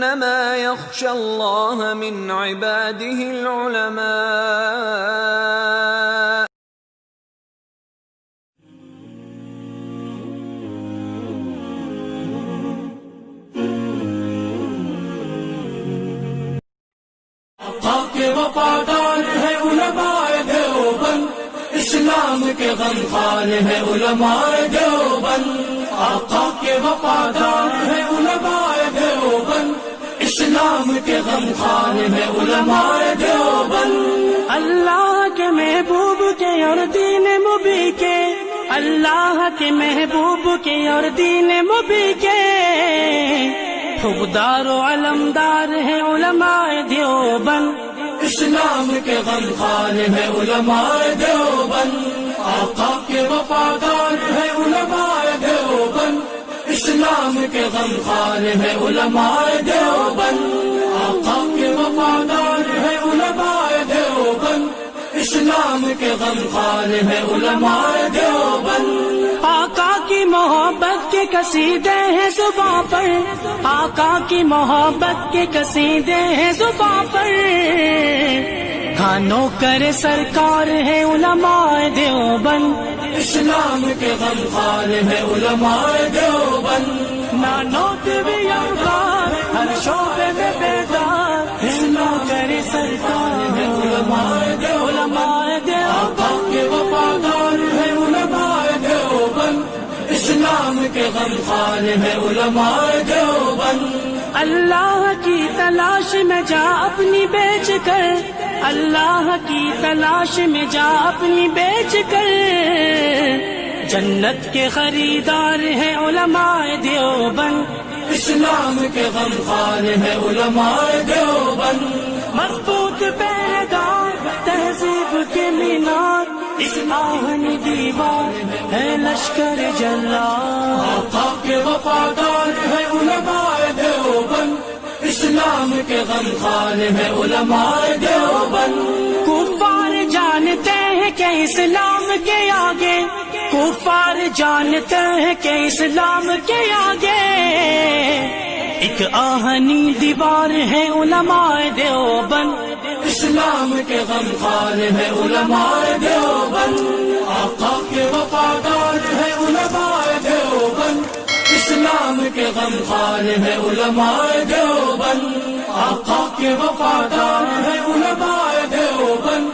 انما يخشى الله من عباده العلماء. کے وفادار ہے علماء دیوبند، اسلام کے غمخوار ہے علماء دیوبند. آقا کے وفادار ہے علماء دیوبند، اسلام کے غمخوار ہے علماء دیوبند. اللہ کے محبوب کے اور دین مبی کے، اللہ کے محبوب کے اور دین مبی کے حقدار و علمدار ہے علماء دیوبند. اسلام کے غمخوار ہے علماء دیوبند. آقا کے وفادار ہے علماء دیوبند، اسلام کے غمخوار ہے علماء دیوبند. آقا کے وفادار ہے علماء دیوبند، اسلام کے غمخوار ہے علماء دیوبند. آقا کی محبت کے قصیدے ہیں زباں پر، آقا کی محبت کے قصیدے ہیں زباں پر. کھانوں کرے سرکار ہے علماء دیوبند. اسلام کے غمخوار ہے علماء دیوبند. نانوت بھی یوگار ہر شعبے میں بیدار، کھانوں کرے سرکار ہے علماء دیوبند. آقا کے وفادار ہے علماء دیوبند، اسلام کے غمخوار ہے علماء دیوبند. اللہ کی تلاش میں جا اپنی بیچ کر، اللہ کی تلاش میں جا اپنی بیچ کر جنت کے خریدار ہیں علماء دیوبند. اسلام کے غمخوار ہے علماء دیوبند. مضبوط پیدار تہذیب کے مینار، اس آہنی دیوار ہے لشکر جلال. آقا کے وفادار ہے علماء دیوبند، اسلام کے غمخوار ہے علماء دیوبند. کفار جانتے ہیں کہ اسلام کے آگے، کفار جانتے ہیں کہ اسلام کے آگے ایک آہنی دیوار ہے علماء دیوبند. اسلام کے غمخوار ہے علماء دیوبند. آقا کے وفادار ہے علماء دیوبند، اسلام کے غمخوار ہے علماء دیوبند. آقا کے وفادار ہے علماء دیوبند،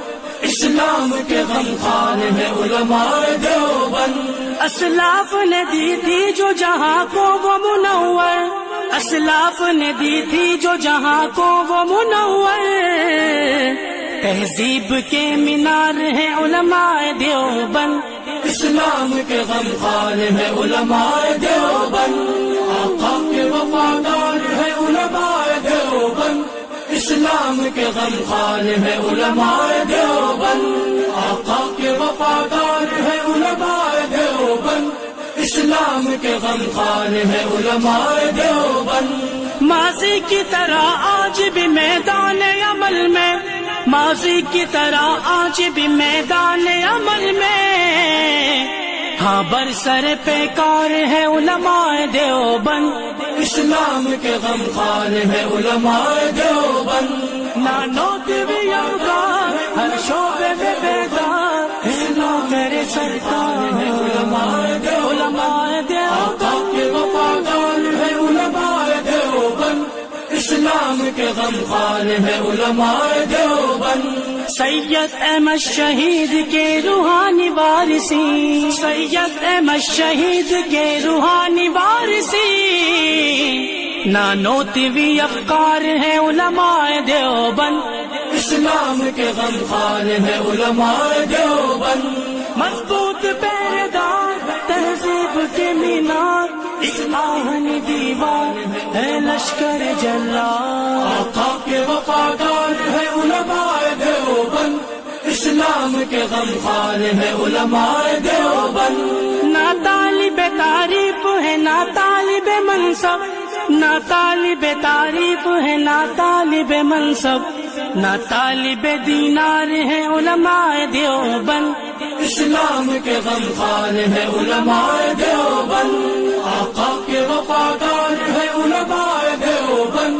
اسلام کے غمخوار ہے علماء دیوبند. اسلاف نے دی تھی جو جہاں کو وہ منور، اسلاف نے دی تھی جو جہاں کو وہ منور. تہذیب کے مینار ہے علماء دیوبند. اسلام کے غمخوار ہے علماء دیوبند. آقا کے وفادار ہے علماء دیوبند، اسلام کے غمخوار ہے علماء دیوبند. آقا کے وفادار ہے علماء دیوبند، اسلام کے غمخوار ہے علماء دیوبند. ماضی کی طرح آج بھی میدان عمل میں، ماضی کی طرح آج بھی میدان عمل میں ہاں برسر پیکار ہے علماء دیوبند. اسلام کے غمخوار ہے علماء دیوبند. نانوت بھی یوگار ہر شعبے میں بیدار، میرے سرکار ہے علماء دیوبند. آقا کے وفادار ہے علماء دیوبند، اسلام کے غمخوار ہے علماء دیوبند. سید احمد شہید کے روحانی وارثی، سید احمد شہید کے روحانی وارثی نانوتوی افکار ہیں علماء دیوبند. اسلام کے غمخوار ہے علماء دیوبند. مضبوط پیدار تہذیب کے مینار، اس آہنی دیوار ہے لشکر جلال. آقا کے وفادار ہے علماء دیوبند، اسلام کے غمخوار ہے علماء دیوبند. نہ طالب تعریف ہے نہ طالب منصب، نہ طالب تعریف ہے نہ طالب منصب، نہ طالب دینار ہے علماء دیوبند. اسلام کے غمخوار ہے علماء دیوبند. آقا کے وفادار ہے علماء دیوبند،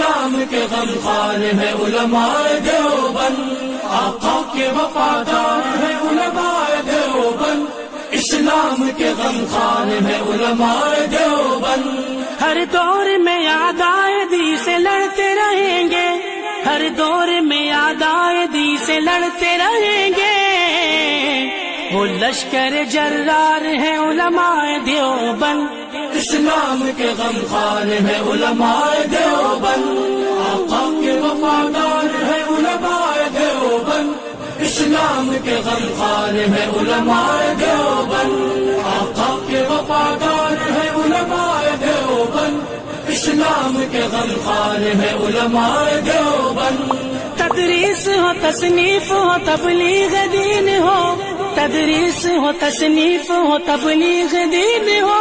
اسلام کے غمخوار ہے علماء دیوبند، آقا کے وفادار ہے علماء دیوبند، اسلام کے غمخوار ہے علماء دیوبند۔ ہر دور میں یاد آئے دی سے لڑتے رہیں گے، ہر دور میں یاد آئے دی سے لڑتے رہیں گے، وہ لشکر جرار ہے علماء دیوبند، اسلام کے غمخوار ہے علماء دیوبند، آقا کے وفادار ہے علماء دیوبند، اسلام کے غمخوار ہے علماء دیوبند، آقا کے وفادار ہے علماء دیوبند، اسلام کے غمخوار ہے علماء دیوبند۔ تدریس ہو تصنیف ہو تبلیغ دین ہو، تدریس ہو تصنیف ہو تبلیغ دین ہو،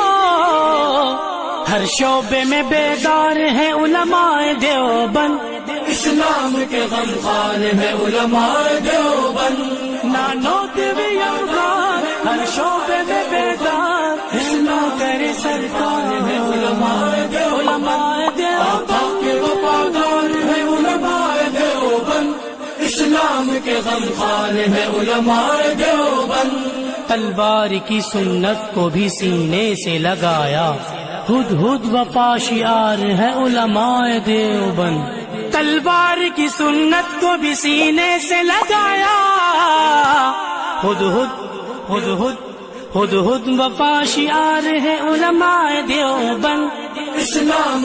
ہر شعبے میں بیدار ہے علماء دیوبند، اسلام کے غمخوار ہے علماء دیوبند، نانوت بھی یمغار، ہر شعبے میں بیدار، اسلام کرے سرکار ہے علماء دیوبند، آقا کے وفادار ہے علماء دیوبند، اسلام کے غمخوار ہے علماء دیوبند۔ تلوار کی سنت کو بھی سینے سے لگایا، ہد ہد وفا شعار ہے علماء دیوبند، تلوار کی سنت کو بھی سینے سے لگایا، ہد ہد وفا شعار ہے علماء دیوبند، اسلام